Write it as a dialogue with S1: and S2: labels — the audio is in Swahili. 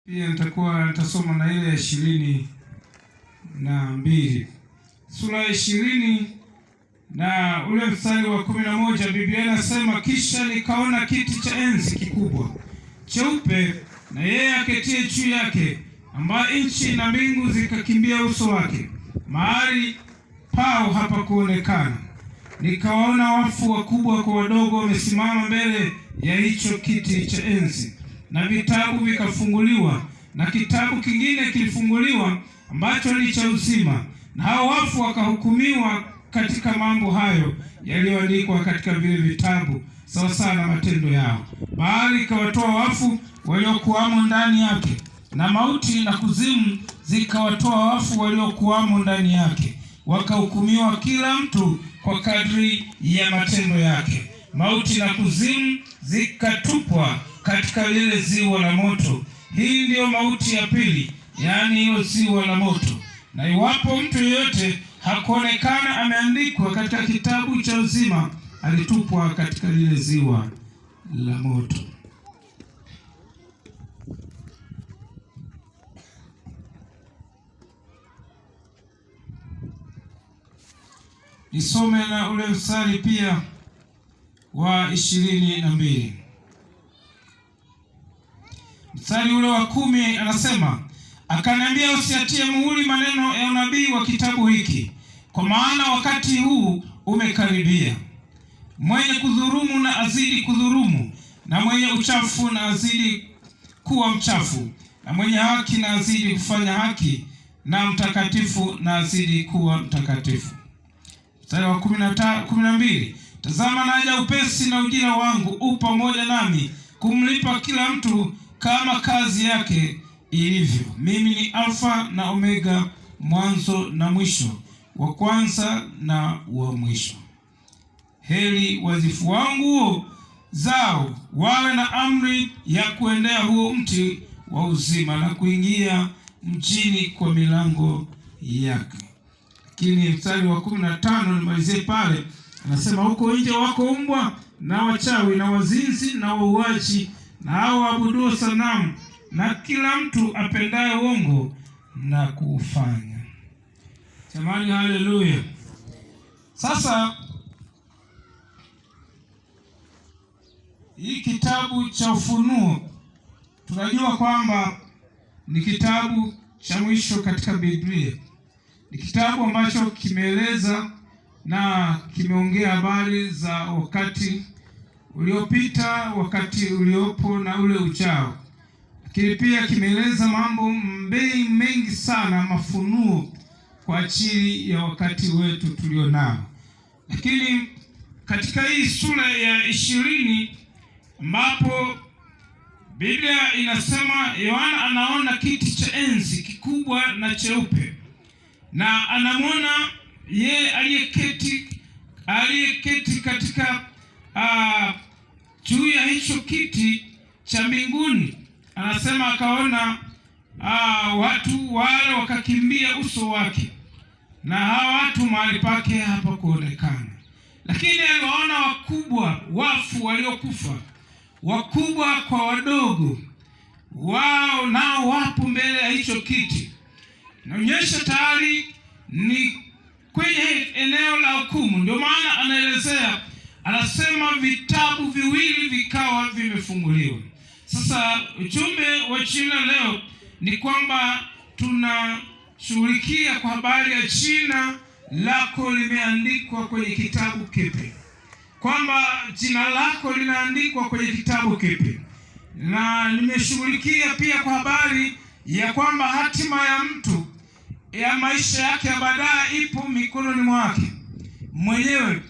S1: Pia nitasoma na ile ya 22 sura ya 20 na ule mstari wa 11. Biblia inasema, kisha nikaona kiti cha enzi kikubwa cheupe na yeye aketie juu yake, ambaye nchi na mbingu zikakimbia uso wake, mahali pao hapakuonekana. Nikawaona wafu wakubwa kwa wadogo wamesimama mbele ya hicho kiti cha enzi, na vitabu vikafunguliwa, na kitabu kingine kilifunguliwa ambacho ni cha uzima, na hao wafu wakahukumiwa katika mambo hayo yaliyoandikwa katika vile vitabu sawa na matendo yao. Bahari ikawatoa wafu waliokuwamo ndani yake, na mauti na kuzimu zikawatoa wafu waliokuwamo ndani yake, wakahukumiwa kila mtu kwa kadri ya matendo yake. Mauti na kuzimu zikatupwa katika lile ziwa la moto. Hii ndiyo mauti ya pili, yaani hilo ziwa la moto. Na iwapo mtu yeyote hakuonekana ameandikwa katika kitabu cha uzima, alitupwa katika lile ziwa la moto. Nisome na ule mstari pia wa 22. Mstari ule wa 10 anasema, akaniambia, usiatie muhuri maneno ya unabii wa kitabu hiki, kwa maana wakati huu umekaribia. Mwenye kudhurumu na azidi kudhurumu, na mwenye uchafu na azidi kuwa mchafu, na mwenye haki na azidi kufanya haki, na mtakatifu na azidi kuwa mtakatifu. Mstari wa 12, tazama naja upesi, na ujira wangu u pamoja nami, kumlipa kila mtu kama kazi yake ilivyo. Mimi ni Alfa na Omega, mwanzo na mwisho, wa kwanza na wa mwisho. Heri wazifu wangu zao wawe na amri ya kuendea huo mti wa uzima, na kuingia mjini kwa milango yake. Lakini mstari wa 15 nimalizie pale, anasema, huko nje wako mbwa na wachawi na wazinzi na wauaji na hao waabuduo sanamu, na kila mtu apendaye uongo na kuufanya. Jamani, haleluya! Sasa hii kitabu cha Ufunuo tunajua kwamba ni kitabu cha mwisho katika Biblia. Ni kitabu ambacho kimeeleza na kimeongea habari za wakati uliopita, wakati uliopo na ule ujao. Lakini pia kimeeleza mambo mengi sana, mafunuo kwa ajili ya wakati wetu tulionao. Lakini katika hii sura ya 20 ambapo Biblia inasema Yohana anaona kiti cha enzi kikubwa na cheupe, na anamwona yeye aliyeketi katika juu ya hicho kiti cha mbinguni. Anasema akaona watu wale wakakimbia uso wake, na hawa watu mahali pake hapa kuonekana. Lakini aliwaona wakubwa, wafu waliokufa, wakubwa kwa wadogo, wao nao wapo mbele ya hicho kiti. Naonyesha tayari ni kwenye eneo la hukumu. Ndio maana anaelezea, anasema vitabu viwili vikawa vimefunguliwa. Sasa ujumbe wa jina leo ni kwamba tunashughulikia kwa habari ya jina lako limeandikwa kwenye kitabu kipi, kwamba jina lako linaandikwa kwenye kitabu kipi. Na nimeshughulikia pia kwa habari ya kwamba hatima ya mtu ya maisha yake ya baadaye ipo mikononi mwake mwenyewe.